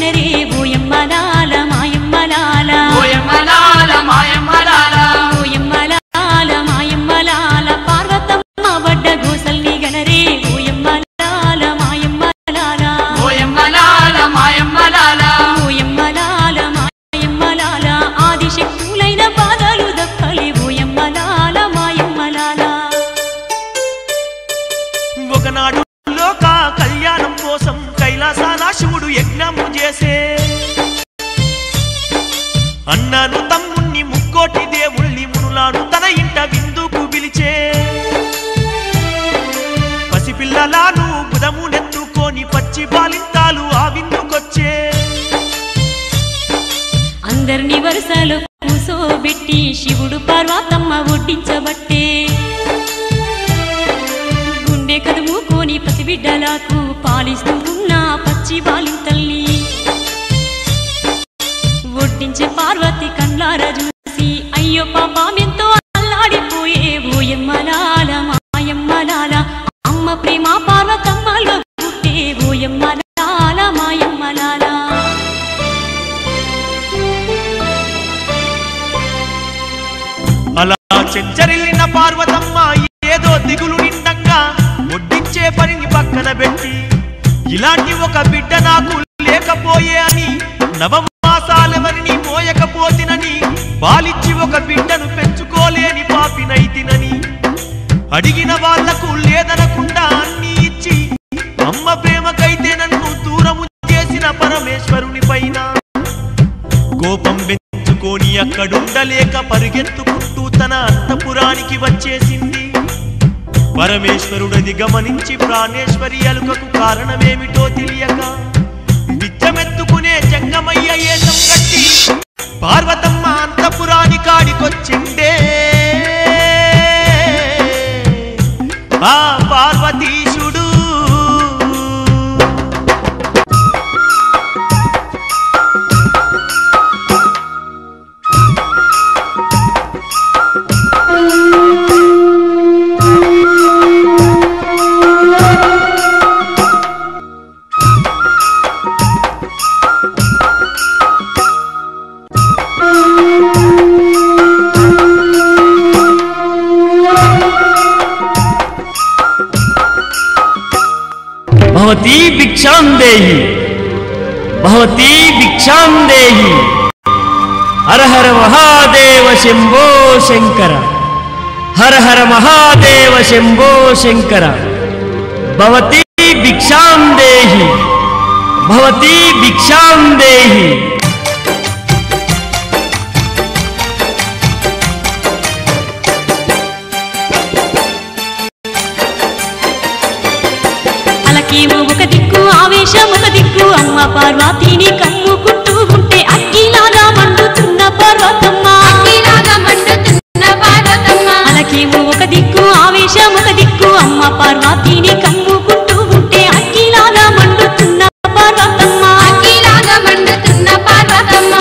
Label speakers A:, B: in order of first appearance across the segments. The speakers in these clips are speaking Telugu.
A: గనరే ఓయమ్మలాల మాయమ్మలాల
B: ఓయమ్మలాల మాయమ్మలాల
A: ఓయమ్మలాల మాయమ్మలాల పార్వతమ్మ వడ్డ గోసల్ని గనరే ఓయమ్మలాల మాయమ్మలాల
B: ఓయమ్మలాల మాయమ్మలాల
A: ఓయమ్మలాల మాయమ్మలాల ఆదిశక్తులైన పాదాలు దక్కలే ఓయమ్మలాల మాయమ్మలాల
C: ఒకనాడు లోక కళ్యాణం కోసం కైలాసాల శివుడు యజ్ఞము చేసే అన్నను తమ్ముణ్ణి ముక్కోటి దేవుళ్ళి మునులాను తన ఇంట విందుకు పిలిచే పసిపిల్లలాను బుధము నెత్తుకొని పచ్చి బాలింతాలు ఆ విందుకొచ్చే
A: అందర్ని వరుసలో కూసోబెట్టి శివుడు పార్వతమ్మ ఒడ్డించబట్టే గుండె కదుముకొని పసిబిడ్డలకు పాలిస్తూ ఉన్న పచ్చి బాలింతల్ని ఒడ్డించే పార్వతి కళ్ళార చూసి అయ్యో పాపమెంతో అల్లాడిపోయే ఓయమ్మలాల మాయమ్మలాల అమ్మ ప్రేమ పార్వతమ్మలో పుట్టే ఓయమ్మలాల మాయమ్మలాల
C: అలా చెంచరిల్లిన పార్వతమ్మ ఏదో దిగులు నిండంగా ఒడ్డించే పనిని పక్కన పెట్టి ఇలాంటి ఒక బిడ్డ నాకు లేకపోయే అని నవమాసాలెవరిని మోయకపోతినని పాలిచ్చి ఒక బిడ్డను పెంచుకోలేని పాపినైతినని అడిగిన వాళ్లకు లేదనకుండా అన్ని ఇచ్చి అమ్మ ప్రేమకైతే నన్ను దూరము చేసిన పరమేశ్వరుని పైన కోపం పెంచుకొని అక్కడుండలేక పరిగెత్తుకుంటూ తన అంతఃపురానికి వచ్చేసింది. పరమేశ్వరుడది గమనించి ప్రాణేశ్వరి అలుకకు కారణమేమిటో తెలియక బిచ్చమెత్తుకునే జంగమయ్య ఏసం కట్టి పార్వతమ్మ అంతఃపురాని కాడికొచ్చిండే. ఆ పార్వతీశుడు
D: भवती भिक्षां देहि भवती भिक्षां देहि हर हर महादेव शंभो शंकर हर हर महादेव शंभो शंकर भवती भिक्षां देहि भवती भिक्षां देहि
A: ఒక దిక్కు ఆవేశం ఒక దిక్కు అమ్మ పార్వతిని కమ్ముకుంటూ ఉంటే అగ్గిలాగా మండుతున్న పార్వతమ్మ అలాకేమో ఒక దిక్కు ఆవేశం ఒక దిక్కు అమ్మ పార్వతిని కమ్ముకుంటూ ఉంటే అగ్గిలాగా మండుతున్న పార్వతమ్మ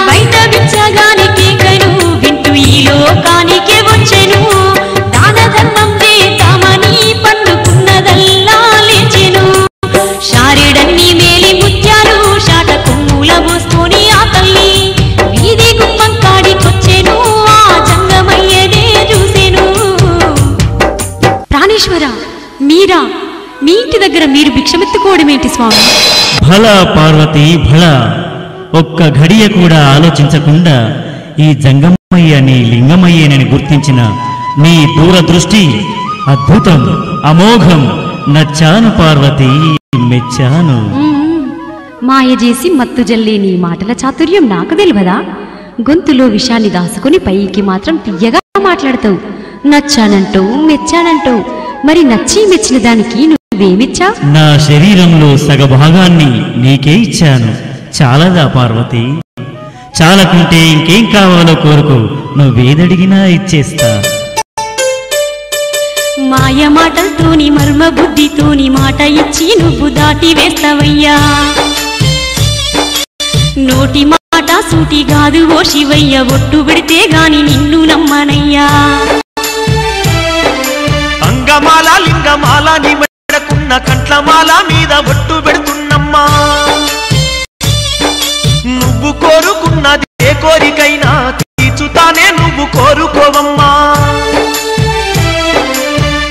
A: బయట బిచ్చగాని కేకను వింటూ ఈ లోకానికే వచ్చెను. దాన ధర్మం చేద్దామని పండుకున్నదల్లా లేచెను. శారీడన్ని మేలి ముత్యాలు షాట కొమ్ముల మోసుకొని ఆ తల్లి వీధి గుమ్మం కాడికొచ్చెను. ఆ జంగమయ్యనే చూసెను. ప్రాణేశ్వర మీరా మీ ఇంటి దగ్గర మీరు భిక్షమెత్తుకోవడమేంటి స్వామి?
D: భళ పార్వతి భళ, ఒక్క ఘడియ కూడా ఆలోచించకుండా ఈ జంగమయ్యని లింగమయ్యేనని గుర్తించిన నీ దూరదృష్టి అద్భుతం, అమోఘం. నచ్చాను పార్వతి, మెచ్చాను.
A: మాయ చేసి మత్తు జల్లి నీ మాటల చాతుర్యం నాకు తెలియదా? గొంతులో విషాన్ని దాసుకుని పైకి మాత్రం తియ్యగా మాట్లాడతావు. నచ్చానంటూ మెచ్చానంటూ, మరి నచ్చి మెచ్చిన దానికి నువ్వేమిచ్చా?
D: నా శరీరంలో సగభాగాన్ని నీకే ఇచ్చాను. చాలదా పార్వతి? చాలకుంటే ఇంకేం కావాలో కోరుకో, నువ్వేదడిగినా ఇచ్చేస్తా.
A: మాయ మాటలతోని మర్మ బుద్ధితోని మాట ఇచ్చి నువ్వు దాటి వేస్తావయ్యా. నోటి మాట సూటి కాదు ఓ శివయ్య, ఒట్టు పెడితే గాని నిన్ను నమ్మనయ్యా.
C: అంగమాల లింగమాల నీ మెడకున్న కంట్లమాల మీద ఒట్టు పెడుతున్నమ్మా. నువ్వు కోరుకున్నది ఏ కోరికైనా తీర్చుతానే నువ్వు కోరుకోవమ్మా.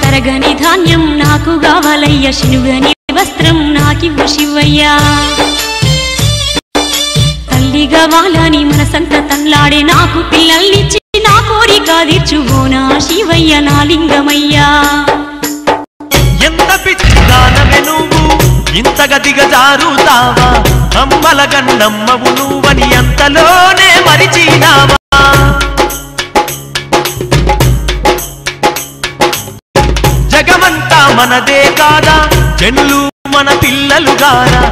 A: తరగని ధాన్యం నాకు కావాలయ్యా, శినుగని వస్త్రం నాకివ్వు శివయ్యా. తల్లి కావాలని మనసంతా తన్లాడే నాకు పిల్లల్నిచ్చి నా కోరిక తీర్చువో నా శివయ్య నా లింగమయ్యా.
C: ఎంత పిచ్చిదానవే నువ్వు ఇంతగా దిగజారుతావా, అమ్మల గన్నమ్మవు నువ్వని అంతలోనే మరిచినావా. జగమంతా మనదే కాదా, జనులు మన పిల్లలు గారా,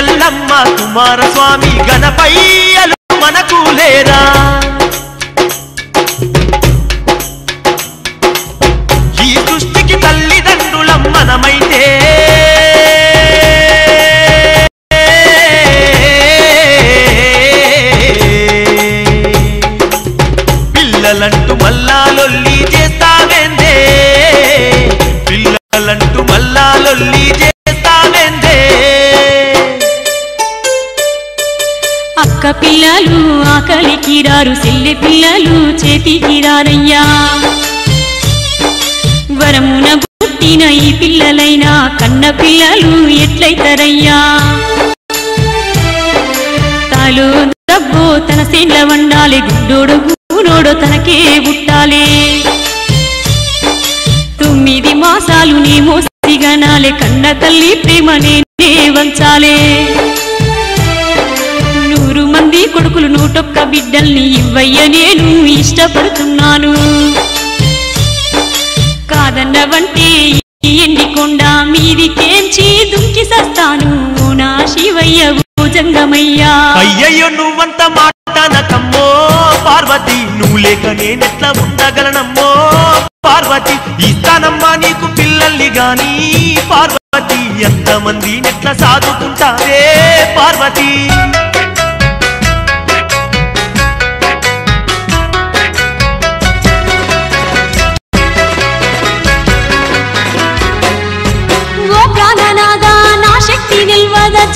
C: ఎల్లమ్మ కుమారస్వామి గణపయ్యలు మనకు లేరా. ఈ సృష్టికి తల్లిదండ్రులం మనమైతే పిల్లలంటూ మల్లా లొల్లి చేస్తావేందే, పిల్లలంటూ మల్లా లొల్లి చేస్తావేందే.
A: అక్క పిల్లలు ఆకలికి రారు, చెల్లి పిల్లలు చేతికి రారయ్యా. వరమున పుట్టిన ఈ పిల్లలైనా కన్న పిల్లలు ఎట్లయితారయ్యా. తాలో డబ్బో తన సేండ్ల వండాలి, గుడ్డోడు గూనోడు తనకే పుట్టాలి. 9 మాసాలు నే మోసిగనాలే, కన్న తల్లి ప్రేమ నేనే వంచాలే. 100 మంది కొడుకులు 101 బిడ్డల్ని ఇవ్వయ్య నేను ఇష్టపడుతున్నాను. కాదన్నవంటే ఎండికొండ మీదికేంచి దుంకి సస్తాను నా శివయ్య భుజంగమయ్యా.
C: అయ్యయ్యో నువ్వంత మాటనకమ్మో పార్వతి, నువ్వు లేక నేనెట్లా ఉండగలనమ్మో పార్వతి. ఇస్తానమ్మా నీకు పిల్లల్ని గాని పార్వతి, ఎంతమంది నెట్లా సాదుకుంటావే పార్వతి.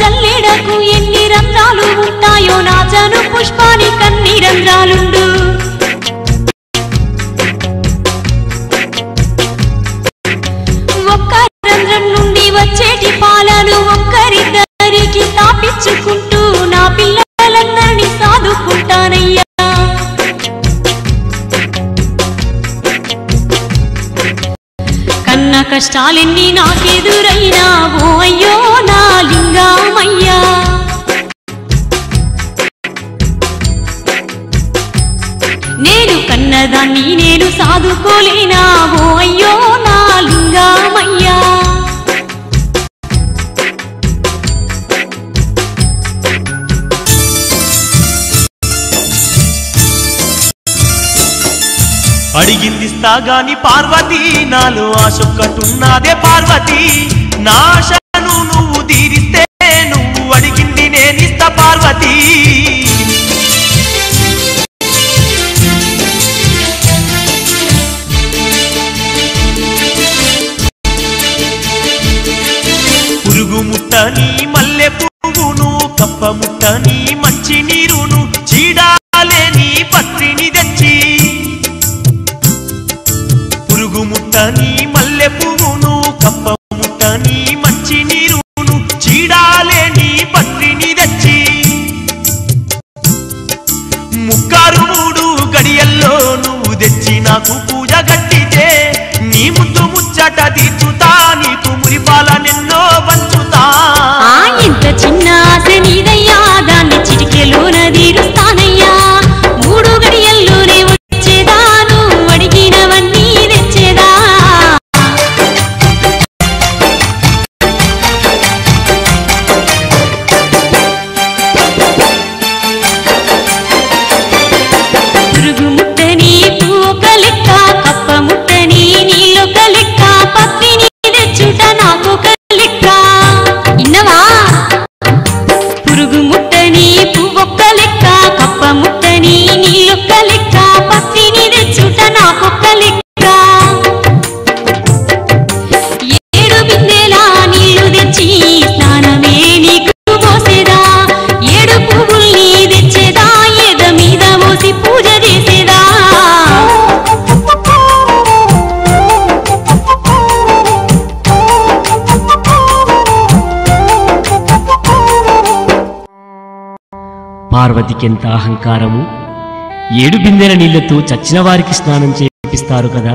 A: జల్లేడకు ఎన్ని రంధ్రాలు ఉంటాయో, నా జను పుష్పాని కన్ని రంధ్రాలుండు. ఒక్క రంధ్రం నుండి వచ్చేటి పాలను ఒక్కరిద్దరికి తాపించుకుంటూ నా పిల్లలందరినీ సాదుకుంటానయ్యా. కన్న కష్టాలెన్ని నాకెదురైనా ఓ అయ్యో నా లింగమయ్యా. నేను కన్నదాన్ని నేను సాదుకోలేనా ఓ అయ్యో నా లింగమయ్యా.
C: అడిగిందిస్తా గాని పార్వతి, నాలో ఆశొక్కటున్నాదే పార్వతి. నా ఆశను నువ్వు తీరిస్తే నువ్వు అడిగింది నేనిస్తా పార్వతి. పురుగు ముట్టని మల్లె పువ్వును, కప్ప ముట్టని మంచి నీరును, చీడాలేని పత్రిని తెచ్చి. పురుగు ముట్టని మల్లె పువ్వును, కప్ప ముట్టని మంచి నీరును, చీడాలేని పత్రిని తెచ్చి. 3 గడియల్లో నువ్వు తెచ్చి నాకు పూజ గట్టితే, నీ ముద్దు ముచ్చట తీర్చుతా, నీకు మురిపాల నిన్నో పంచుతా.
A: ఇంత చిన్న ఆశ నీదయ్యా, దాన్ని చిటికెలోన తీరుస్తానయ్యా. 3 గడియల్లోనే వచ్చేదా, నువ్వు అడిగినవన్నీ తెచ్చేదా. పురుగు ముట్టని పువ్వొక లెక్క, కప్ప ముట్టని నీళ్ళొక లెక్క, పత్రిని తెచ్చుట నా
E: పార్వతికెంత అహంకారము! 7 బిందెల నీళ్లతో చచ్చిన వారికి స్నానం చేపిస్తారు కదా,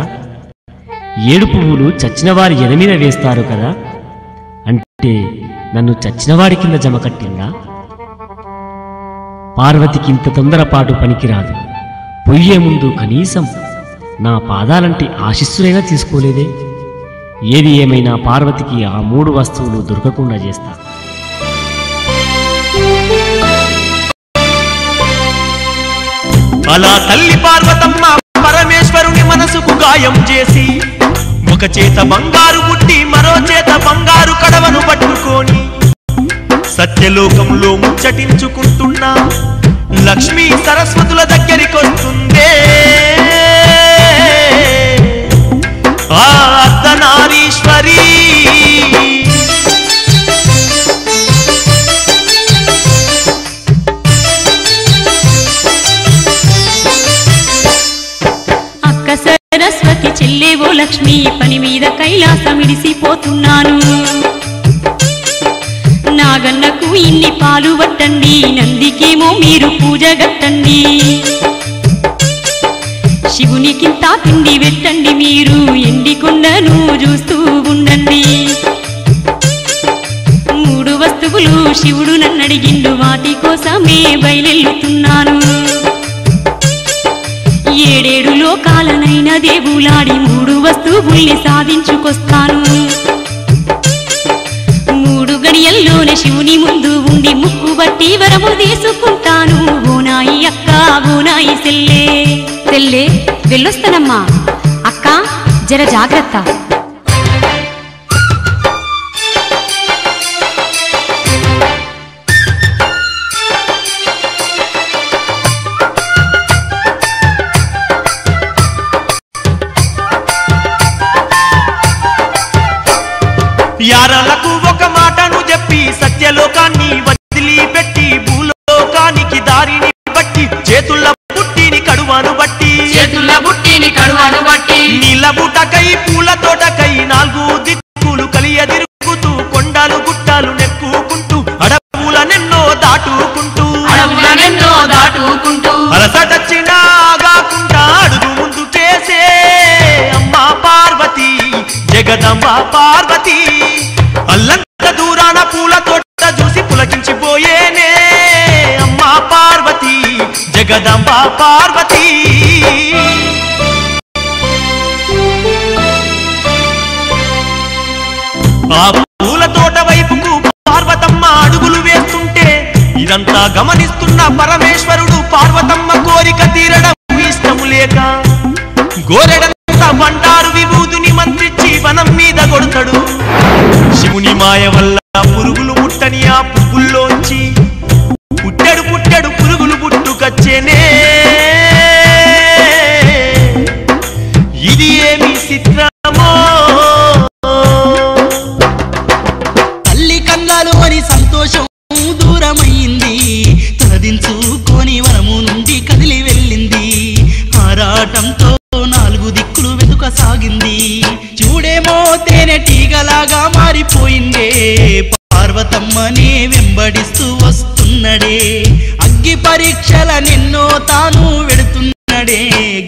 E: 7 పువ్వులు చచ్చిన వారి ఎద మీద వేస్తారు కదా, అంటే నన్ను చచ్చినవాడి కింద జమ కట్టిందా? పార్వతికి ఇంత తొందరపాటు పనికిరాదు. పొయ్యే ముందు కనీసం నా పాదాలంటి ఆశీస్సులైనా తీసుకోలేదే. ఏది ఏమైనా పార్వతికి ఆ 3 వస్తువులు దొరకకుండా చేస్తా.
C: అలా తల్లి పార్వతమ్మ పరమేశ్వరుని మనసుకు గాయం చేసి ఒక చేత బంగారు బుట్టి మరో చేత బంగారు కడవను పట్టుకొని సత్యలోకంలో ముచ్చటించుకుంటున్నా లక్ష్మీ సరస్వతుల దగ్గరికొస్తుందే ఆ అర్ధనారీశ్వరి.
A: సరస్వతి చెల్లేవో లక్ష్మి, పని మీద కైలాసమిడిసిపోతున్నాను. నాగన్నకు ఇన్ని పాలు పట్టండి, నందికేమో మీరు పూజ గట్టండి. శివునికింత పిండి పెట్టండి, మీరు ఎండి కొండను చూస్తూ ఉండండి. 3 వస్తువులు శివుడు నన్నడిగిండు, వాటి కోసమే బయలెల్లుతున్నాను. 7 లోకాలనైనా దేవులాడి 3 వస్తువుల్ని సాధించుకొస్తాను. 3 గడియల్లోనే శివుని ముందు ఉండి ముక్కు బట్టి వరము తీసుకుంటాను. ఓనాయి అక్క, ఓనాయి సెల్లే. సెల్లే వెళ్ళొస్తానమ్మా. అక్క జర జాగ్రత్త.
C: యారలకు ఒక మాటను చెప్పి సత్యలోకాన్ని వదిలిపెట్టి భూలోకానికి దారిని బట్టి చేతుల బుట్టిని కడువాను బట్టి నీలబుటకై పూల తోటకై 4 దిక్కులు కలియ తిరుగుతూ కొండలు గుట్టలు నెక్కుకుంటూ అడవులనెన్నో దాటుకుంటూ అలసటచ్చినా ఆగాకుండా అడుగు ముందుకేసే అమ్మా పార్వతి, జగదంబ పార్వతి. అల్లంత దూరాన పూల తోట చూసి పులకించిపోయేనే అమ్మా పార్వతి, జగదంబ పార్వతి. ఆ పూల తోట వైపుకు పార్వతమ్మ అడుగులు వేస్తుంటే ఇదంతా గమనిస్తున్న పరమేశ్వరుడు పార్వతమ్మ కోరిక తీరడం ఇష్టము లేక గోరెడంతా బండారు విభూతిని మంత్రించి వనం మీద కొడతాడు. శివుని మాయ వల్ల పురుగులు ముట్టని ఆ పువ్వుల్లోంచి పుట్టెడు పుట్టెడు పురుగులు పుట్టుకొచ్చేనే. ఇది ఏమి చిత్రమో!
F: తల్లి కన్నాలు అని సంతోషం దూరమైంది, తలదించుకొని వనము నుండి కదిలి వెళ్ళింది. ఆరాటంతో 4 దిక్కులు వెతుకసాగింది. చూడేమో తేనెటీగలాగా మారిపోయిందే, పార్వతమ్మనే వెంబడిస్తూ వస్తున్నడే. అగ్గి పరీక్షల నిన్నో తాను వెడుతున్నడే,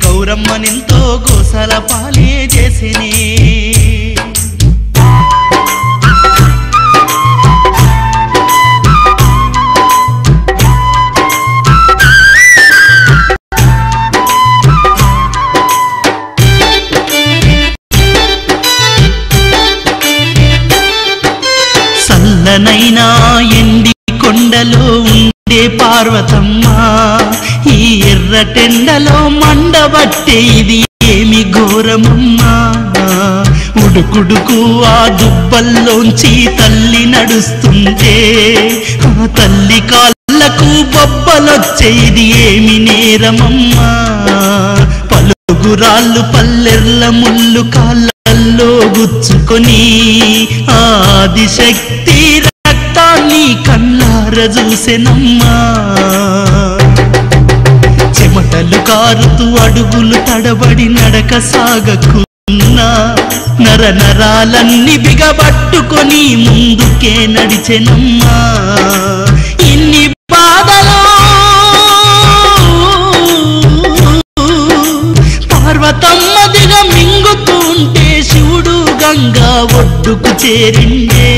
F: గౌరమ్మనెంతో గోసల పాలే చేసేనే. చల్లనైనా ఎండి కొండలో ఉండే పార్వతమ్మ, ఈ ఎర్రటెండలో మండబట్టే ఇది ఏమి ఘోరమమ్మా. ఉడుకుడుకు ఆ దుబ్బల్లోంచి తల్లి నడుస్తుంటే ఆ తల్లి కాళ్ళకు బొబ్బలొచ్చే ఇది ఏమి నేరమమ్మా. పలుగురాళ్ళు పల్లెర్ల ముళ్ళు కాళ్ళల్లో గుచ్చుకొని ఆదిశక్తి రక్తాన్ని కళ్ళార చూసెనమ్మా. చెమటలు కారుతూ అడుగులు తడబడి నడక సాగకున్నా నర నరాలన్నీ బిగబట్టుకొని ముందుకే నడిచెనమ్మా. ఇన్ని బాధలో క్షేమంగా ఒడ్డుకు చేరిందే.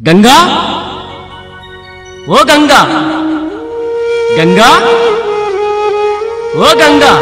E: గంగా, ఓ గంగా, గంగా, ఓ గంగా.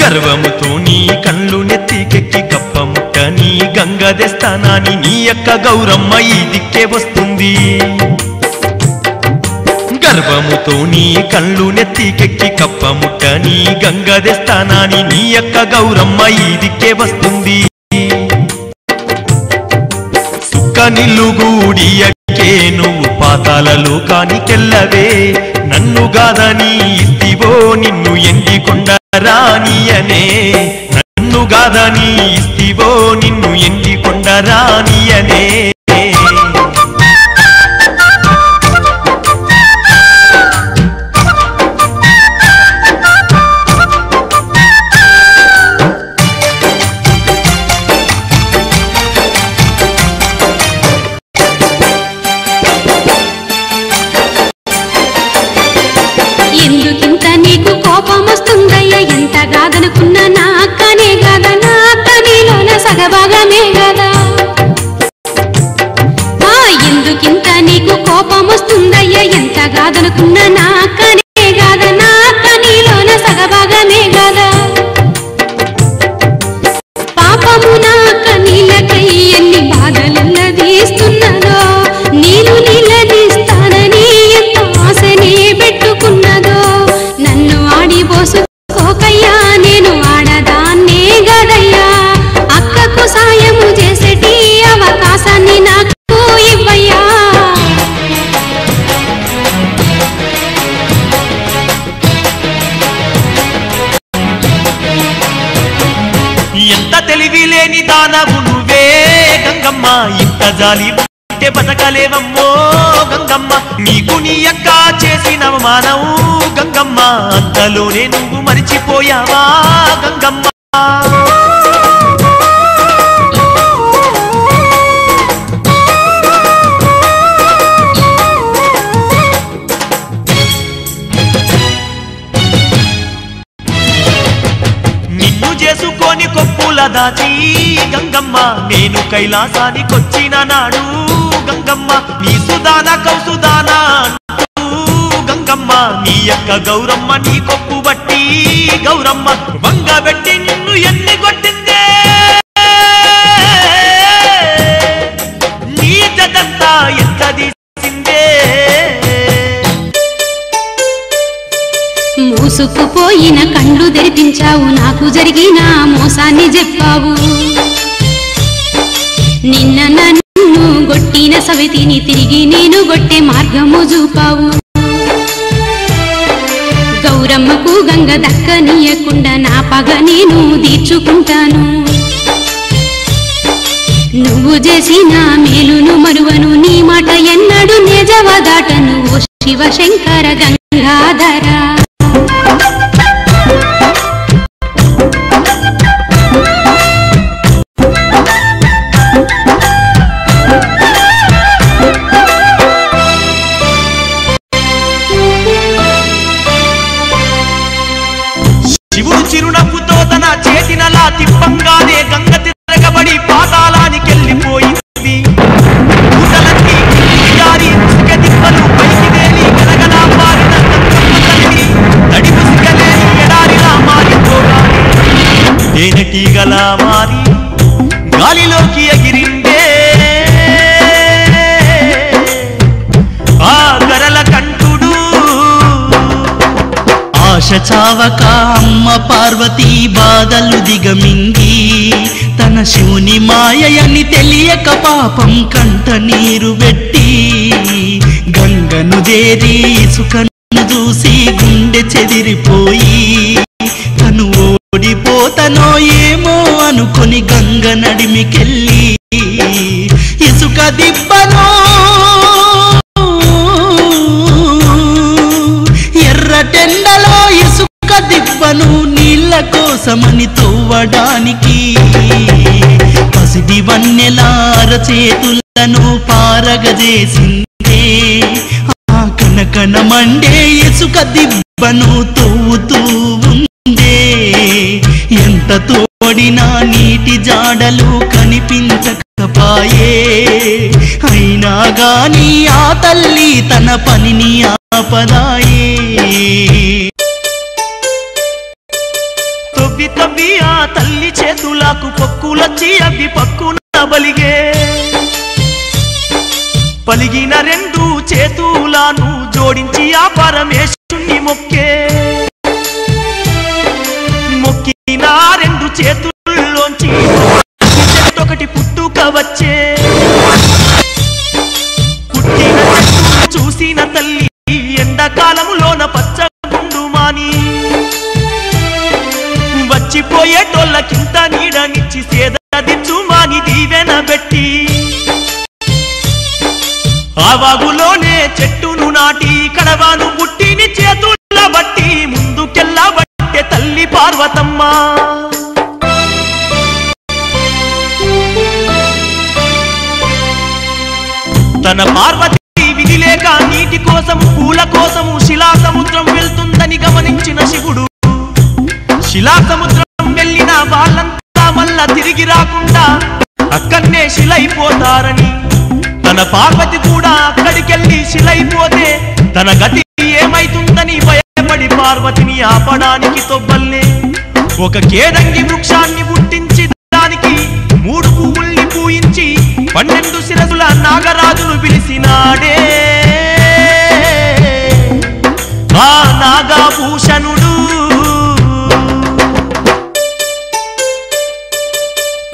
C: గర్వముతో నీ కళ్ళు నెత్తికెక్కి కప్పముట్ట నీ గంగదెస్తానాని నీ యొక్క గౌరమ్మ ఈ దిక్కే వస్తుంది. గర్వముతో నీ కళ్ళు నెత్తికెక్కి కప్పముట్ట నీ గంగదెస్తానాని నీ యొక్క గౌరమ్మ ఈ దిక్కే వస్తుంది. సుక్క నిల్లుగూడియకే నువ్వు పాతాలలో కానికెళ్ళవే, నన్ను గాదని ఇస్తివో నిన్ను ఎండికొండ రానియనే, నన్ను గాదని ఇస్తివో నిన్ను ఎండికొండ రానియనే.
A: ఎందుకింత నీకు కోపం వస్తుందయ్యా? ఎంత కాదనుకున్నా నా అక్కనే కదా, నా అక్క నీలోన సగభాగమే కదా. ఎందుకింత నీకు కోపం వస్తుందయ్యా? ఎంత కాదనుకున్నా నా అక్కనే కదా, నా అక్క నీలోన సగభాగమే కదా. పాపము నా అక్క నీళ్ళకై ఎన్ని బాధలున్నదీస్తున్నదో, నేను నీళ్ళదీస్తానని ఎంత ఆశనే పెట్టుకున్నదో. నన్ను ఆడిపోసుకోకయ్యా, నేను ఆడదాన్నే గదయ్యా. అక్కకు సాయము చేసేటి అవకాశాన్ని నాకు ఇవ్వయ్యా.
C: ఎంత తెలివి లేని దానవు నువ్వే గంగమ్మ, ఇంత జాలి పట్టే బతకలేవమ్మో గంగమ్మ. నీకు నీ అక్క చేసిన అవమానం గంగమ్మ, అంతలోనే నువ్వు మరిచిపోయావా గంగమ్మ. నిన్ను చేసుకొని కొప్పుల దాచి గంగమ్మ, నేను కైలాసానికొచ్చిన నాడు గంగమ్మ. నీ సుదాన కౌసుదాన అంటూ గంగమ్మ, నీ యొక్క గౌరమ్మ నీ కొప్పు బట్టి గౌరమ్మ వంగబెట్టి నిన్ను ఎన్ని కొట్టిందే. నీ జదంతా ఎంత తీసిందే.
A: మూసుకుపోయిన కళ్ళు తెరిపించావు, నాకు జరిగిన మోసాన్ని చెప్పావు. నిన్న నన్ను గొట్టిన సవితిని తిరిగి నేను గొట్టే మార్గము చూపావు. గౌరమ్మకు గంగ దక్కనీయకుండా నా పగ నేను తీర్చుకుంటాను. నువ్వు చేసిన మేలును మరువను, నీ మాట ఎన్నడు నిజవదాటను. ఓ శివశంకర గంగాధర.
C: శివుడు చిరునవ్వుతో తన చేతినలా తిప్పంగానే గంగ తిరగబడి పాతాళానికెళ్ళిపోయింది. ఊటలన్నీ జారి ముసుక దిబ్బలు పైకి వేలి గలగలా పారిన తల్లి తడి ముసుకలేని ఎడారిలా మారిపోగానే తేనెటీగలా మారి గాలిలోకి ఎగిరిందే ఆ గరల కంఠుడు.
F: ఆశ చావక అమ్మ పార్వతీ బాధలు దిగమింగి తన శివుని మాయని తెలియక పాపం కంట నీరు పెట్టి గంగను చేరి ఇసుకను చూసి గుండె చెదిరిపోయి తను ఓడిపోతనో ఏమో అనుకొని గంగ నడిమికెళ్ళి ఇసుక దిబ్బనో ఎర్రటెండలో ఇసుక దిబ్బను నీళ్ళ కోసమని తవ్వడానికి పసిడి వన్నెలార చేతులను పారగజేసిందే ఆ కనకన మండే ఇసుక దిబ్బను తవ్వుతూ ఉందే. ఎంత తోడినా నీటి జాడలు కనిపించకపాయే అయినా గాని ఆ తల్లి తన పనిని ఆపదాయే.
C: తవ్వి తవ్వి ఆ తల్లి చేతులకు పొక్కులొచ్చి అవి పక్కున బలిగే. పలిగిన రెండు చేతులను జోడించి ఆ పరమేశ్వరుని మొక్కే. మొక్కిన రెండు చేతుల్లోంచి ఒకటి పుట్టుక వచ్చే. పుట్టిన చెట్టును చూసిన తల్లి ఎండాకాలములోన పచ్చగుండు మాని వచ్చిపోయేటోళ్ళకింత నీడనిచ్చి సేద దిచ్చు మాని దీవెన పెట్టి ఆ వాగులోనే చెట్టును నాటి కడవాను బుట్టిని చేతుల బట్టి ముందుకెళ్ళబట్టే తల్లి పార్వతమ్మ. తన పార్వతి విధి లేక నీటి కోసము పూల కోసము శిలా సముద్రం వెళ్తుందని గమనించిన శివుడు శిలా సముద్రం వెళ్ళిన వాళ్ళంతా మళ్ళా తిరిగి రాకుండా అక్కడనే శిలైపోతారని తన పార్వతి కూడా అక్కడికెళ్ళి శిలైపోతే తన గతి ఏమైతుందని భయపడి పార్వతిని ఆపడానికి తొవ్వల్లే ఒక కేదంగి వృక్షాన్ని పుట్టించి దానికి 3 పువ్వుల్ని పూయించి 12 శిరసుల నాగరాజును పిలిచినాడే ఆ నాగభూషణుడు.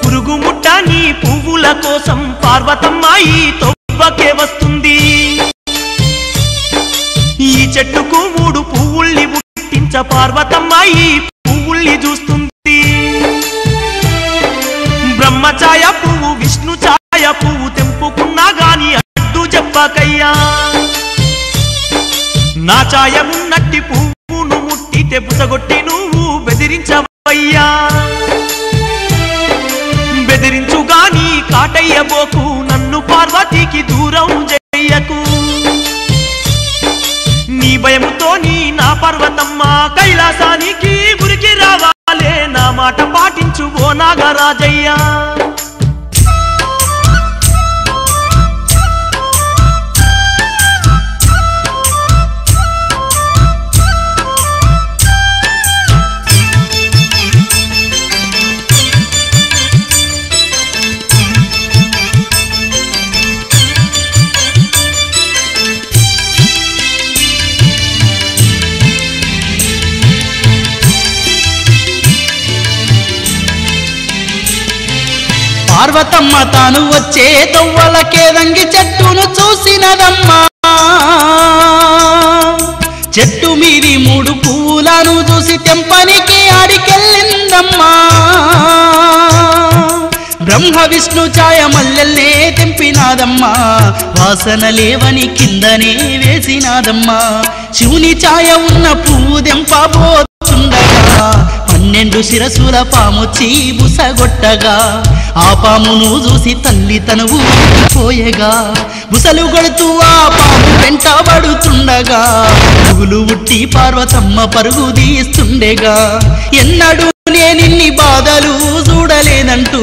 C: పురుగుముట్ట నీ పువ్వుల కోసం పార్వతమ్మ ఈ తొవ్వకే వస్తుంది. ఈ చెట్టుకు 3 పువ్వుల్ని పుట్టించ పార్వతమ్మ ఈ పువ్వుల్ని చూస్తుంది. బ్రహ్మఛాయ పువ్వు విష్ణు ఛాయ పువ్వు తెంపుకున్నా గాని అడ్డు చెప్పకయ్యా. నా ఛాయ ఉన్నట్టి పువ్వును ముట్టితే బుసగొట్టి నువ్వు బెదిరించవయ్యా. బెదిరించుగాని కాటయ్యబోకు నన్ను పార్వతికి దూరం చెయ్యకు. నీ భయముతో నా పర్వతమ్మ కైలాసానికి గురికి రావాలే నా మాట పాటించు ఓ నాగరాజయ్యా.
F: పార్వతమ్మ తాను వచ్చే తొవ్వల కేదంగి చెట్టును చూసినదమ్మా. చెట్టు మీది 3 పువ్వులను చూసి తెంపనికి ఆడికెళ్ళిందమ్మా. బ్రహ్మ విష్ణు ఛాయ మల్లెల్నే తెంపినాదమ్మా. వాసన లేవని కిందనే వేసినాదమ్మా. శివుని ఛాయ ఉన్న పువ్వు దెంపబోతుండగా 12 శిరసుల పామొచ్చి బుసగొట్టగా ఆ పామును చూసి తల్లి తనువు పోయగా బుసలు కొడుతూ ఆ పాము వెంటబడుతుండగా పరుగులు ఉట్టి పార్వతమ్మ పరుగు తీస్తుండేగా ఎన్నడూ నేనిన్ని బాధలు చూడలేనంటూ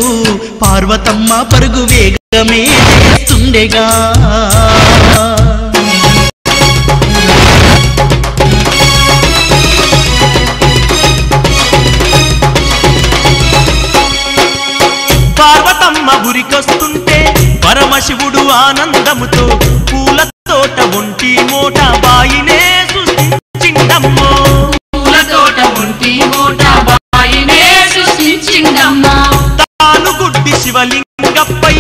F: పార్వతమ్మ పరుగు వేగమే చేస్తుండేగా
C: పార్వతమ్మ గురికొస్తుంటే పరమశివుడు ఆనందముతో పూల తోట ఒంటి మోట బాయినే సృష్టించిండమ్మో
B: పూల తోట ఒంటి మోట బాయినే సృష్టించిండమ్మో
C: తాను గుడ్డి శివలింగపై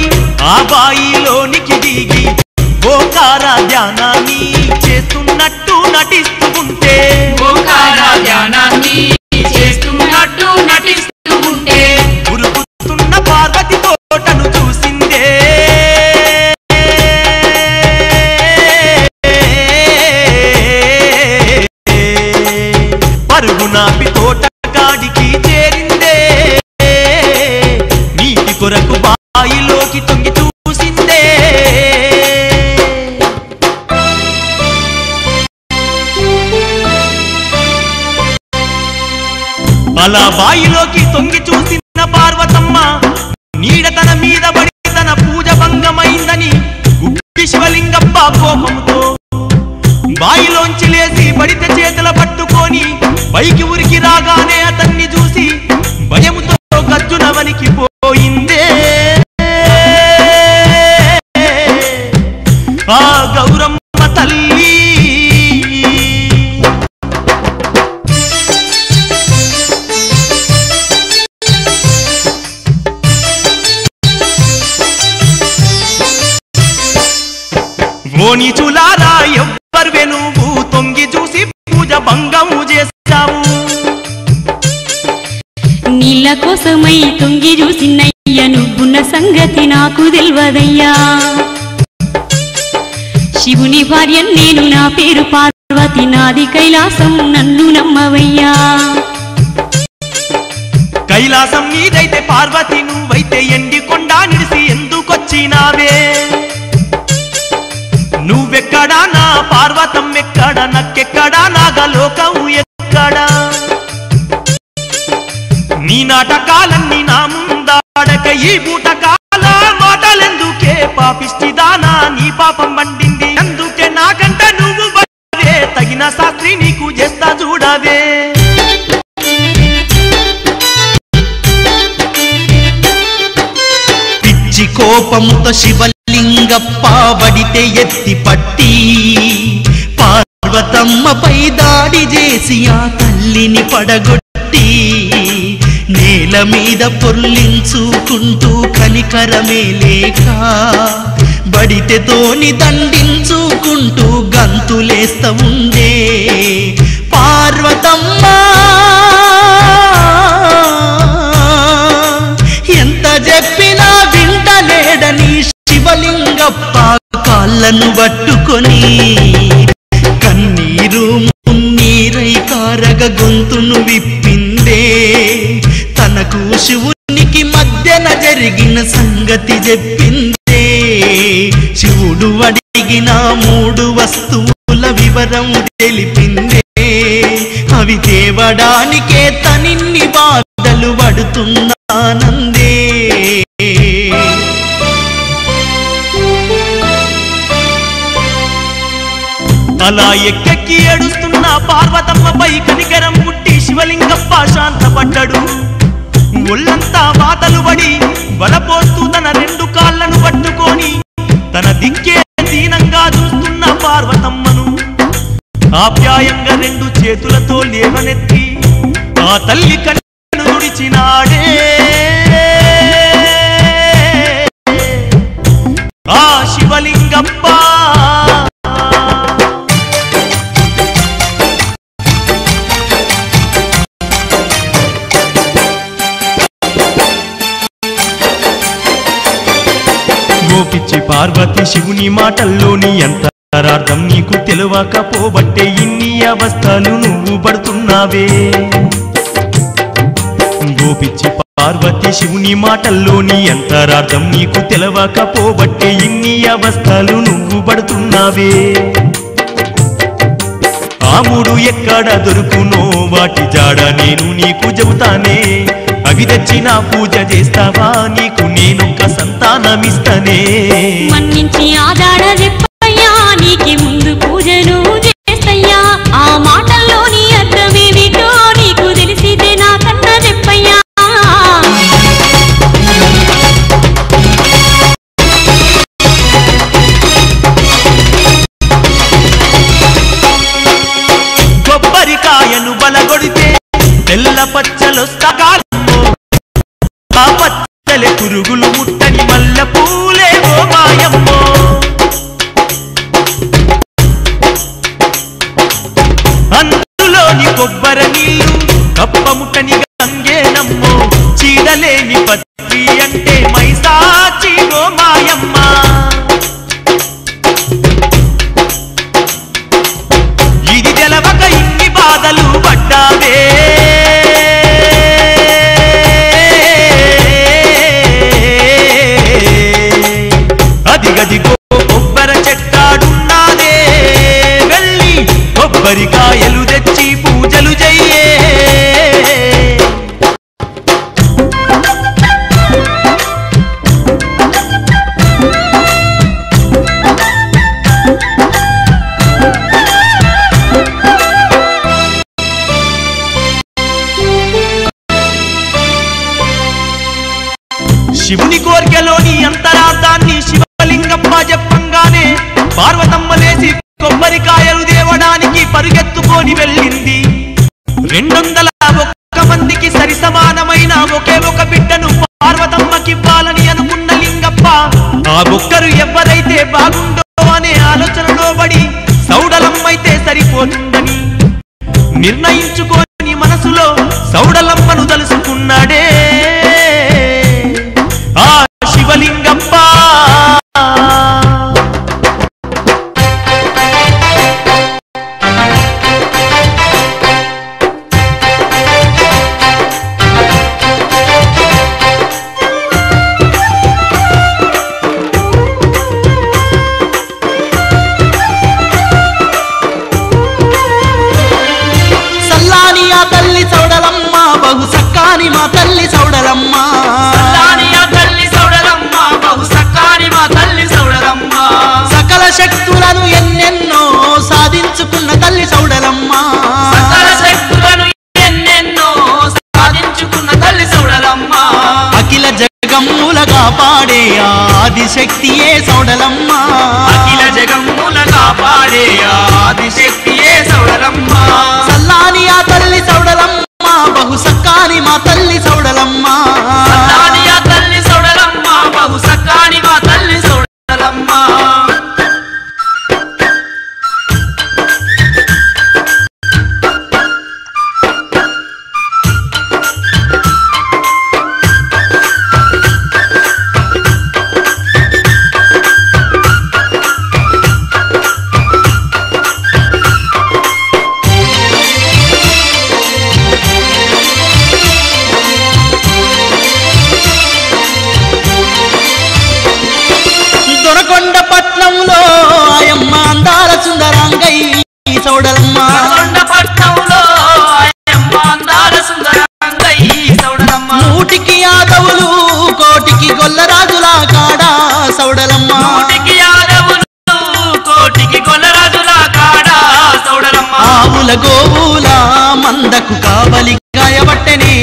C: ఆ బాయిలోనికి దిగి ఓంకార ధ్యానాన్ని చేస్తున్నట్టు నటిస్తూ ఉంటే
B: ఓంకార ధ్యానాన్ని చేస్తున్నట్టు నటిస్తూ ఉంటే
C: ఉరుకుతున్న పార్వతి తోటను చూసిందే పరుగునాపి తోట కాడికి చేరిందే నీటి కొరకు బాయిలోకి తొంగి చూసిందే అలా బాయిలోకి తొంగి చూసిన పార్వతమ్మ నీడ తన మీద పడి తన పూజ భంగమైందని గుడ్డి శివలింగప్ప కోపంతో బాయిలోంచి లేచి బడిత చేతుల పట్టుకొని పైకి ఉరికి రాగానే అతన్ని చూసి భయముతో గజ్జునవనికి పోయిందే ఆ గౌరమ్మ తల్లి ఓని చులారా ఎవ్వరువే నువ్వు తొంగి చూసి పూజ భంగము చేశావు
A: నీళ్ళ కోసమై తొంగి చూసినయ్య నువ్వున్న సంగతి నాకు తెల్వదయ్యా శివుని భార్య నేను నా పేరు పార్వతి నాది కైలాసం నన్ను నమ్మవయ్యా
C: కైలాసం నీదైతే పార్వతి నువ్వైతే ఎండి కొండ నిడిసి ఎందుకొచ్చినావే నువ్వెక్కడా నా పార్వతం ఎక్కడా నక్కెక్కడా నాగలోకం ఎక్కడా నీ నాటకాలన్నీ నా ముందాడక ఈ బూటకాల మాటలెందుకే పాపిష్టిదానా నీ పాపం వండింది అందుకే నాకంట నువ్వు బడే తగిన శాస్త్రి నీకు చేస్తా చూడవే
F: పిచ్చి కోపముతో శివలింగప్ప బడితే ఎత్తి పట్టి పార్వతమ్మపై దాడి చేసి ఆ తల్లిని పడగొట్టి నేల మీద పొర్లించుకుంటూ కనికరమే లేక బడితెతోని దండించుకుంటూ గంతులేస్తా ఉండే పార్వతమ్మ ఎంత చెప్పినా వింటలేడని శివలింగప్ప కాళ్ళను పట్టుకొని కన్నీరు మున్నీరై కారగ గొంతును విప్పిందే తనకు శివునికి మధ్యన జరిగిన సంగతి చెప్పిందే శివుడు అడిగిన 3 వస్తువుల వివరం తెలిపిందే అవి తేవడానికే తనిన్ని బాధలు పడుతున్నానందే
C: అలా ఎక్కెక్కి ఏడుస్తున్న పార్వతమ్మపై కనికరం పుట్టి శివలింగప్ప శాంతపడ్డాడు ఒళ్ళంతా వాతలు పడి బలపోస్తూ తన 2 కాళ్ళను పట్టుకొని తన దిక్కే దీనంగా చూస్తున్న పార్వతమ్మను ఆప్యాయంగా 2 చేతులతో లేవనెత్తి ఆ తల్లి కన్ను తుడిచినాడే ఆ శివలింగప్ప గోపిచ్చి పార్వతి శివుని మాటల్లోని అంతరార్థం నీకు తెలియకపోబట్టే ఇన్ని అవస్థలు నువ్వు పడుతున్నావే గోపిచ్చి పార్వతి శివుని మాటల్లోని అంతరార్థం నీకు తెలియకపోబట్టే ఇన్ని అవస్థలు నువ్వు పడుతున్నావే ఆ ఎక్కడ దొరుకునో వాటి జాడ నేను నీకు చెబుతానే. అవి తెచ్చిన పూజ చేస్తావా నీకు నేనొక్క సంతానమిస్తనే.
A: మన్నించి ఆదాడ చెప్పయ్యా నీకి ముందు పూజలు చేస్తయ్యా. ఆ మాటల్లోని అర్థమేమిటో నీకు తెలిసితే నాకన్నా చెప్పయ్యా.
C: కొబ్బరికాయను బలగొడితే తెల్ల పచ్చలొస్తగాలమ్మో. ఆ పచ్చలే పురుగులు ముట్టని మల్ల పూలేవో మాయమ్మో. అందులోని కొబ్బరి నీళ్ళు కప్ప ముట్టని గంగేనమ్మో. చీడలేని పత్రి అంటే మైసాచి ఓ మాయమ్మ. ఇది తెలవక ఇన్ని బాధలు పడ్డావే. అదిగదిగో కొబ్బరి చెట్టాడున్నాదే. వెళ్ళి కొబ్బరికాయలు తెచ్చి పూజలు చెయ్యే. శివుని కోర్కెలోని అంతరార్థాన్ని శివలింగప్ప చెప్పంగానే పార్వతమ్మ లేచి కొబ్బరికాయలు దేవడానికి పరుగెత్తుకొని వెళ్ళింది. 201 మందికి సరి సమానమైన ఒకే ఒక బిడ్డను పార్వతమ్మకివ్వాలని అనుకున్న లింగప్ప ఆ ఒక్కరు ఎవరైతే బాగుండో అనే ఆలోచనలో పడి సౌడలమ్మైతే సరిపోతుందని నిర్ణయించుకొని మనసులో సౌడలమ్మను తలుసుకున్నాడే ఆ శివలింగప్ప.
F: సల్లాని ఆ తల్లి సౌడలమ్మ బహు సక్కాని మా తల్లి సౌడలమ్మ. సకల శక్తులను ఎన్నెన్నో సాధించుకున్న తల్లి సౌడలమ్మ. అఖిల జగమ్ములగా పాడే ఆదిశక్తియే సౌడలమ్మ. సల్లాని ఆ తల్లి సౌడలమ్మ బహు సక్కాని మా తల్లి సౌడలమ్మ. దొరకొండ పట్నంలో ఆయమ్మ అందాల సుందరాంగై సౌడలమ్మ. నూటికి యాదవులు కోటికి గొల్లరాజుల కాడ సౌడలమ్మ. ఆవుల గోవుల మందకు కావలి గాయబట్టనే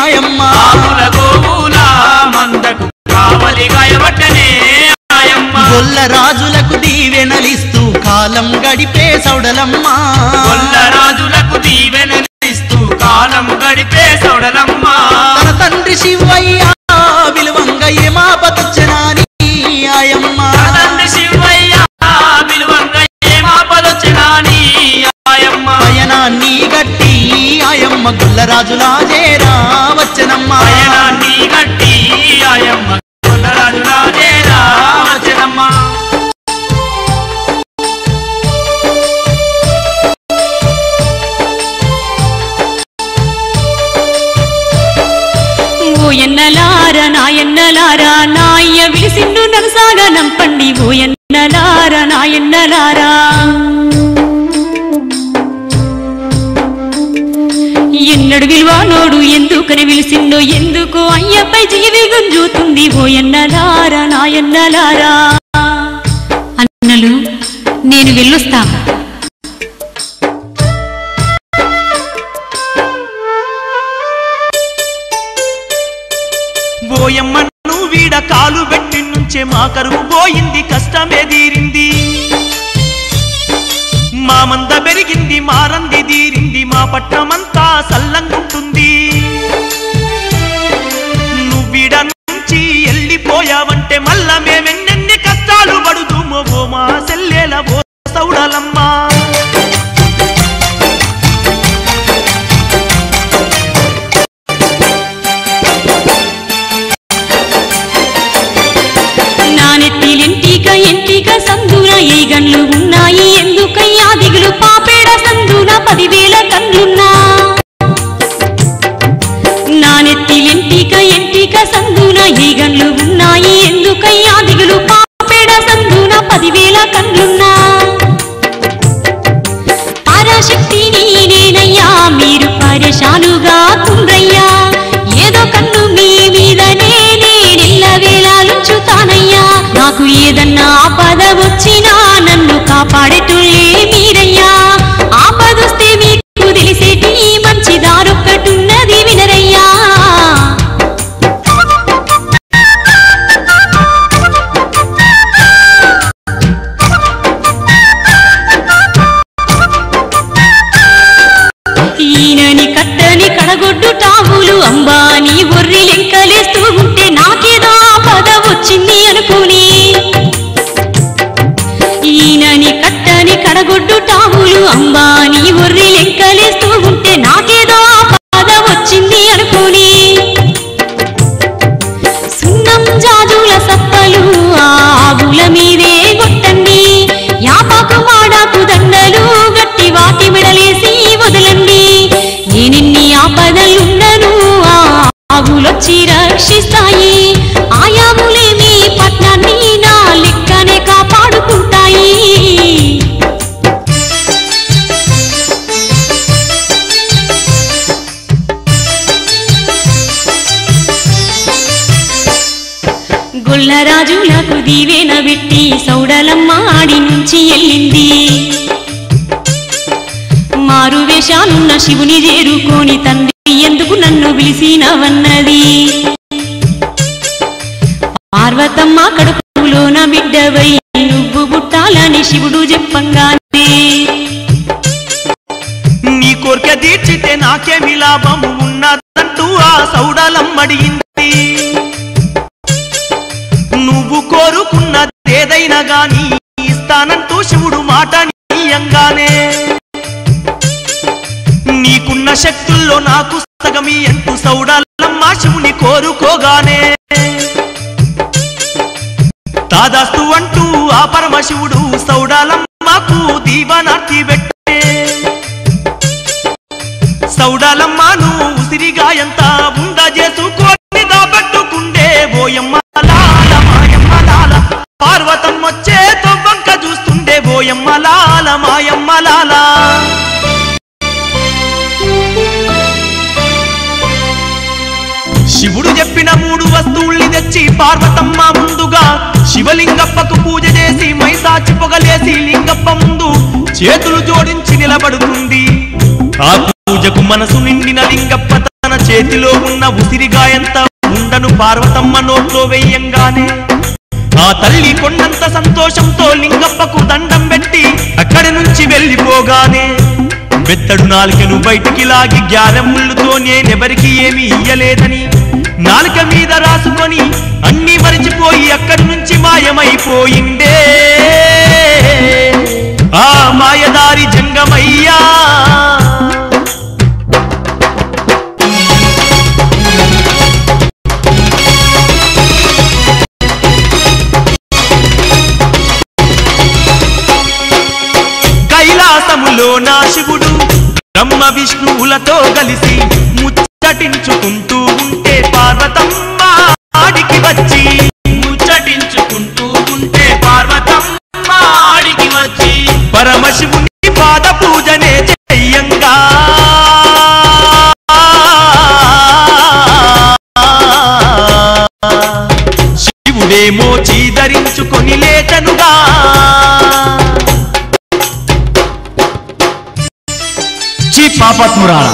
F: ఆయమ్మ. గొల్ల రాజులకు దీవెనలిస్తూ కాలం గడిపే సౌడలమ్మ. తన తండ్రి శివయ్య విలువంగ ఏమాపతొచ్చనాని ఆయమ్మ. పయనాన్ని గట్టి ఆయమ్మ గొల్లరాజులా చేరా వచ్చనమ్మ.
A: ఓ ఎన్నలారా నాయన్నలారా నాయ్య విలిసిండు నగసాగా నంపండి. ఓ ఎన్నలారా నాయన్నలారా ఎన్నడు విలువనోడు ఎందుకని విలిసిండో ఎందుకో అయ్యపై జీవి గుంజుతుంది ఓయన్నలారా నాయన్నలారా. అన్నలు నేను వెళ్ళొస్తా.
C: ఓయమ్మను వీడ కాలు పెట్టి నుంచే మా కరువు పోయింది, కష్టమే తీరింది. మా మంద పెరిగింది, మారంది తీరింది, మా పట్టణమంతా సల్లంగుంటుంది. నువ్వీడ నుంచి వెళ్ళిపోయావంటే మళ్ళా మేమెన్నెన్ని కష్టాలు పడుతుమో ఓ మా సెల్లెల ఓ సౌడలమ్మా.
A: ఎంటిక సందున ఏ గన్లు ఉన్నాయి ఎందుకయ్యా దిగులు పాపేడ సందున 10,000 కన్నున్నా. నా నెత్తిలెంటిక సందున ఏ గన్లు ఉన్నాయి ఎందుకయ్యా దిగులు పాపేడ సందున 10,000 కన్నున్నా. పరాశక్తి నేనయ్యా మీరు పరేషానుగా కుండ్రయ్యా, ఏదో కన్ను మీ మీదనే నేనెల్లవేళలుంచుతానయ్యా. నాకు ఏదన్నా ఆపద వచ్చినా నన్ను కాపాడేటోళ్ళే మీరయ్యా. ఆపదొస్తే మీకు తెలిసేటి మంచి దారొక్కటున్నది వినరయ్యా. ఈయనని కట్టని కడగొడ్డు టావులు అంబాని ఒర్రి లెంకలేస్తూ ఉంటే నాకేదో ఆపద వచ్చింది అనుకుని. ఈయనని కట్టని కడగొడ్డు టావులు అంబాని ఒర్రి లెంకలేస్తూ ఉంటే నాకేదో ఆపద వచ్చింది అనుకుని. సున్నం జాజుల సప్పలు ఆవుల మీదే కొట్టండి, యాపాకు మాడాకు దండలు గట్టి వాటి మెడలేసి వదలండి. నేనెన్ని ఆపదలున్నను ఆవులొచ్చి రక్షిస్తాయి, ఆయాములే మీ పట్నాన్ని నా లెక్కనే కాపాడుకుంటాయి. గొల్లరాజులకు దీవెన పెట్టి సౌడలమ్మ ఆడి నుంచి వెళ్ళింది. మారు వేషాలున్న శివుని చేరుకొని తండ్రి ఎందుకు నన్ను పిలిచినవన్నది. పార్వతమ్మ కడుపులోన బిడ్డవై నువ్వు పుట్టాలని శివుడు చెప్పంగానే
C: నీ కోరిక తీర్చితే నాకేమి లాభము ఉన్నదంటూ ఆ సౌడలమ్మడిగింది. నువ్వు కోరుకున్నదేదైనా గాని ఇస్తానంటూ శివుడు మాట నీయంగానే, నీకున్న శక్తుల్లో నాకు సగమి అంటూ సౌడలమ్మ శివుని కోరుకోగానే తాదాస్తు అంటూ ఆ పరమశివుడు సౌడలమ్మకు దీవనార్తి పెట్టే. సౌడలమ్మను ఉసిరిగాయంత ఉండ చేసుకొని దాబట్టుకుండే ఓయమ్మ లాల మాయమ్మ లాల. పార్వతమ్మొచ్చే తొవ్వంక చూస్తుండే ఓయమ్మ లాల మాయమ్మ లాల. శివుడు చెప్పిన 3 వస్తువుల్ని తెచ్చి పార్వతమ్మ ముందుగా శివలింగప్పకు పూజ చేసి మైసాచి పొగలేసి లింగప్ప ముందు చేతులు జోడించి నిలబడుతుంది. ఆ పూజకు మనసు నిండిన లింగప్ప తన చేతిలో ఉన్న ఉసిరిగాయంత ఉండను పార్వతమ్మ నోట్లో వెయ్యంగానే ఆ తల్లి కొండంత సంతోషంతో లింగప్పకు దండం పెట్టి అక్కడి నుంచి వెళ్ళిపోగానే బెత్తడు నాలుకను బయటికి లాగి జ్ఞానముళ్ళుతో నేనెవరికి ఏమి ఇయ్యలేదని నాలుక మీద రాసుకొని అన్నీ మరిచిపోయి అక్కడి నుంచి మాయమైపోయిందే ఆ మాయదారి జంగమయ్యా. కైలాసములో నా శివుడు బ్రహ్మ విష్ణువులతో కలిసి ముచ్చటించుకుంటూ ఉంటే పార్వతమ్మ ఆడికి వచ్చి పరమశివుని పాద పూజనే చెయ్యంగా
E: చీ పాపాత్మురాలా,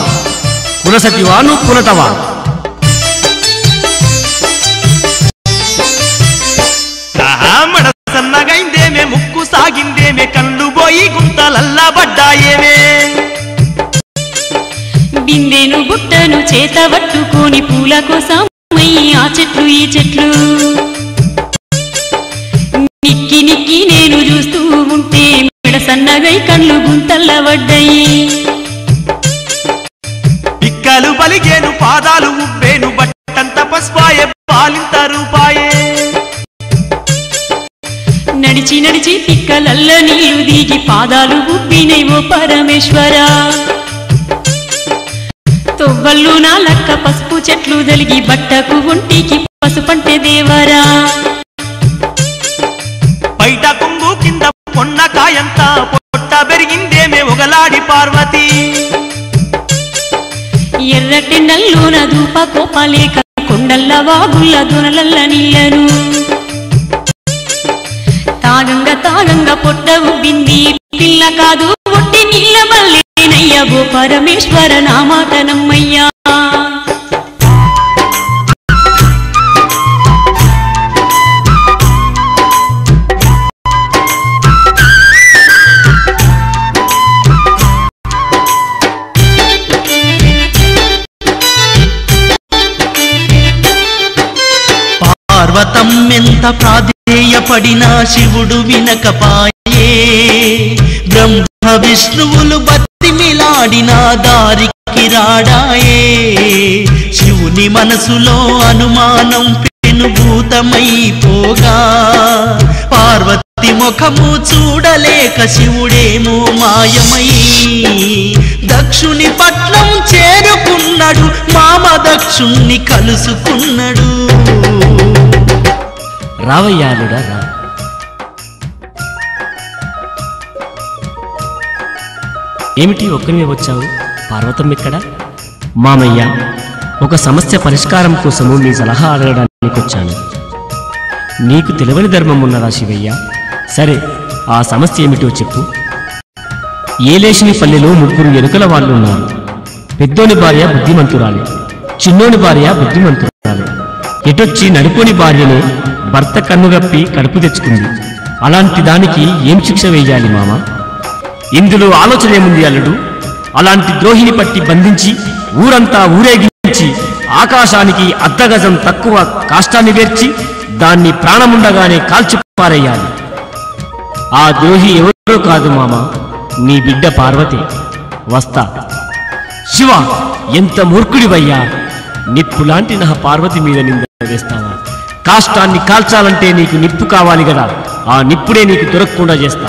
E: కులసతివా నువ్వు కులతవా?
C: మన సన్నగైందేమే, ముక్కు సాగిందేమే, కళ్ళు పోయి గుంతలల్లా పడ్డాయేమే.
A: బిందెను బుట్టను చేత పట్టుకొని పూల కోసం ఆ చెట్లు ఈ చెట్లు నిక్కి నిక్కి నేను చూస్తూ ఉంటే మెడ సన్నగై కళ్ళు గుంతల్లా పడ్డాయి.
C: పిక్కలు పలిగేను, పాదాలు ఉబ్బేను, బట్టంత పసుపాయే, పాలింత రూపాయే.
A: నడిచి నడిచి పిక్కలల్ల నీళ్లు దిగి పాదాలు ఉబ్బినై ఓ పరమేశ్వరా. తొవ్వళ్ళు నా లక్క పసుపు చెట్లు దలిగి బట్టకు ఒంటికి పసుపంటే దేవరా.
C: బయట కొంగు కింద పొన్నకాయంత పొట్ట పెరిగిందేమే ఒకలాడి పార్వతి.
A: ఎర్రటెండల్లోన ధూప కోపాలేక కొండల్ల వాగుల్ల దొనలల్ల నీళ్లను తాగంగా తాగంగా పొట్ట ఉబ్బింది. పిల్ల కాదు ఒట్టి నీళ్ళ మల్లేనయ్య ఓ పరమేశ్వర నా మాట నమ్మయ్యా.
F: పర్వతం ఎంత ప్రాధేయపడినా శివుడు వినకపాయే. బ్రహ్మ విష్ణువులు బతిమిలాడినా దారికి రాడాయే. శివుని మనసులో అనుమానం పెనుభూతమైపోగా పార్వతి ముఖము చూడలేక శివుడేమో మాయమై దక్షుని పట్నం చేరుకున్నాడు. మామ దక్షుణ్ణి కలుసుకున్నాడు.
E: రావయ్యాలుడా రా. ఏమిటి ఒక్కనివే వచ్చావు? పార్వతం ఎక్కడ? మామయ్య, ఒక సమస్య పరిష్కారం కోసము నీ సలహా అడగడానికి వచ్చాను. నీకు తెలియని ధర్మం ఉన్నదా శివయ్య? సరే, ఆ సమస్య ఏమిటో చెప్పు. ఏలేశిని పల్లెలో 3 ఎలుకల వాళ్ళు ఉన్నారు. పెద్దోని భార్య బుద్ధిమంతురాలి, చిన్నోని భార్య బుద్ధిమంతురాలి. ఎటొచ్చి నడుపోని భార్యనే భర్త కన్నుగప్పి కడుపు తెచ్చుకుంది. అలాంటి దానికి ఏం శిక్ష వేయాలి మామ? ఇందులో ఆలోచన ఏముంది అల్లుడు? అలాంటి ద్రోహిని పట్టి బంధించి ఊరంతా ఊరేగించి ఆకాశానికి అర్ధగజం తక్కువ కాష్టాన్ని వేర్చి దాన్ని ప్రాణముండగానే కాల్చిపారేయాలి. ఆ ద్రోహి ఎవరో కాదు మామ, నీ బిడ్డ పార్వతి. వస్తా. శివ, ఎంత మూర్ఖుడివయ్యా! నిప్పులాంటి నా పార్వతి మీద నింద వేస్తావా? కాష్టాన్ని కాల్చాలంటే నీకు నిప్పు కావాలి కదా, ఆ నిప్పుడే నీకు దొరకకుండా చేస్తా.